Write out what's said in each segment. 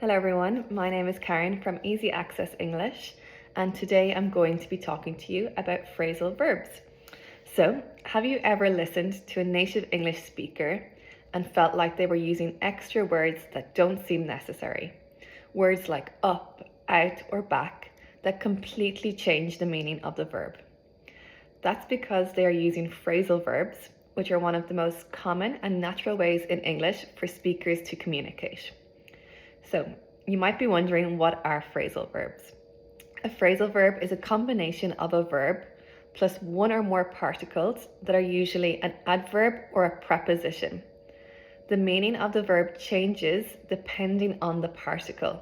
Hello everyone, my name is Karen from Easy Access English, and today I'm going to be talking to you about phrasal verbs. So, have you ever listened to a native English speaker and felt like they were using extra words that don't seem necessary? Words like up, out, or back that completely change the meaning of the verb. That's because they are using phrasal verbs, which are one of the most common and natural ways in English for speakers to communicate. So, you might be wondering, what are phrasal verbs? A phrasal verb is a combination of a verb plus one or more particles that are usually an adverb or a preposition. The meaning of the verb changes depending on the particle.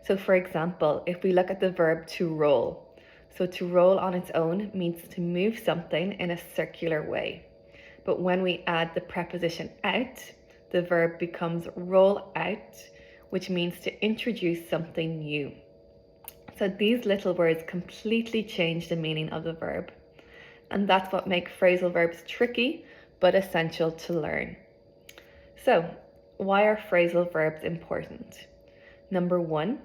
So for example, if we look at the verb to roll. So to roll on its own means to move something in a circular way. But when we add the preposition out, the verb becomes roll out, which means to introduce something new. So these little words completely change the meaning of the verb. And that's what makes phrasal verbs tricky, but essential to learn. So, why are phrasal verbs important? Number one,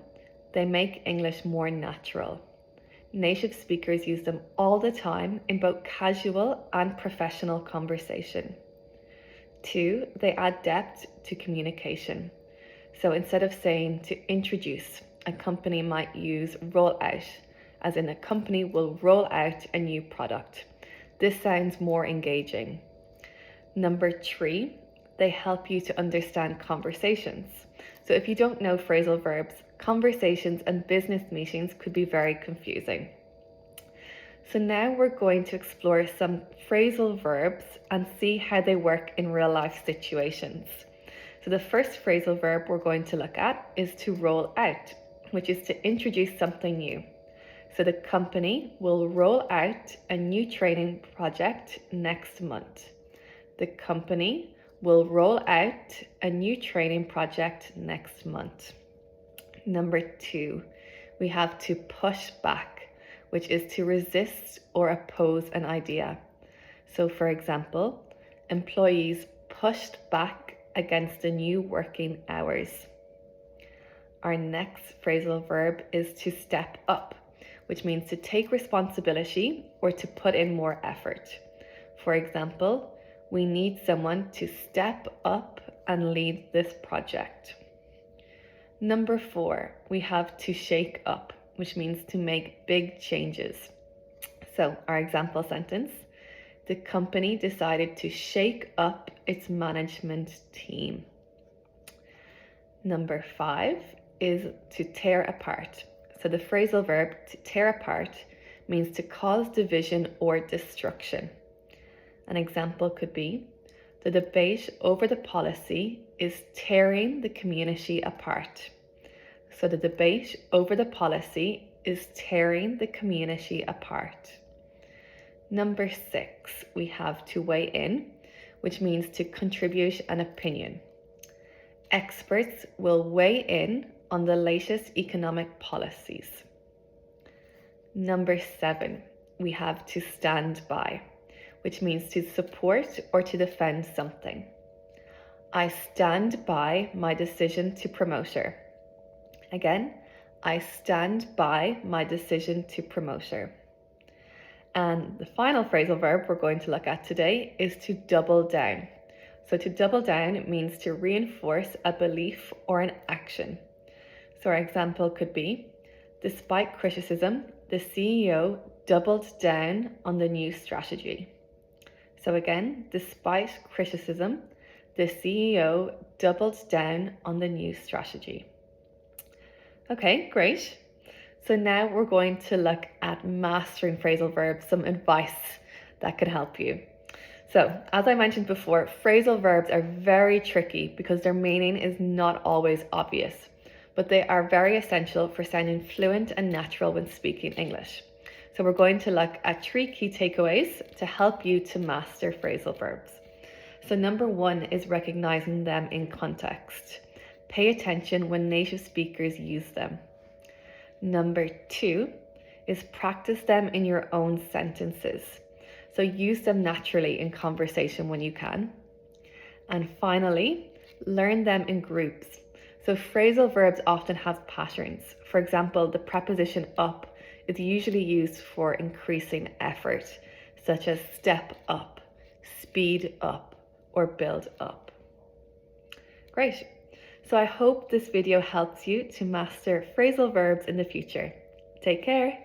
they make English more natural. Native speakers use them all the time in both casual and professional conversation. Two, they add depth to communication. So instead of saying to introduce, a company might use roll out, as in a company will roll out a new product. This sounds more engaging. Number three, they help you to understand conversations. So if you don't know phrasal verbs, conversations and business meetings could be very confusing. So now we're going to explore some phrasal verbs and see how they work in real life situations. So the first phrasal verb we're going to look at is to roll out, which is to introduce something new. So the company will roll out a new training project next month. The company will roll out a new training project next month. Number two, we have to push back, which is to resist or oppose an idea. So for example, employees pushed back against the new working hours. Our next phrasal verb is to step up, which means to take responsibility or to put in more effort. For example, we need someone to step up and lead this project. Number four, we have to shake up, which means to make big changes. So our example sentence, the company decided to shake up its management team. Number five is to tear apart. So the phrasal verb to tear apart means to cause division or destruction. An example could be, the debate over the policy is tearing the community apart. So the debate over the policy is tearing the community apart. Number six, we have to weigh in, which means to contribute an opinion. Experts will weigh in on the latest economic policies. Number seven, we have to stand by, which means to support or to defend something. I stand by my decision to promote her. Again, I stand by my decision to promote her. And the final phrasal verb we're going to look at today is to double down. So to double down means to reinforce a belief or an action. So our example could be, despite criticism, the CEO doubled down on the new strategy. So again, despite criticism, the CEO doubled down on the new strategy. Okay, great. So now we're going to look at mastering phrasal verbs, some advice that could help you. So as I mentioned before, phrasal verbs are very tricky because their meaning is not always obvious, but they are very essential for sounding fluent and natural when speaking English. So we're going to look at 3 key takeaways to help you to master phrasal verbs. So number one is recognizing them in context. Pay attention when native speakers use them. Number two is practice them in your own sentences. So use them naturally in conversation when you can. And finally, learn them in groups. So phrasal verbs often have patterns. For example, the preposition up is usually used for increasing effort, such as step up, speed up, or build up. Great. So I hope this video helps you to master phrasal verbs in the future. Take care.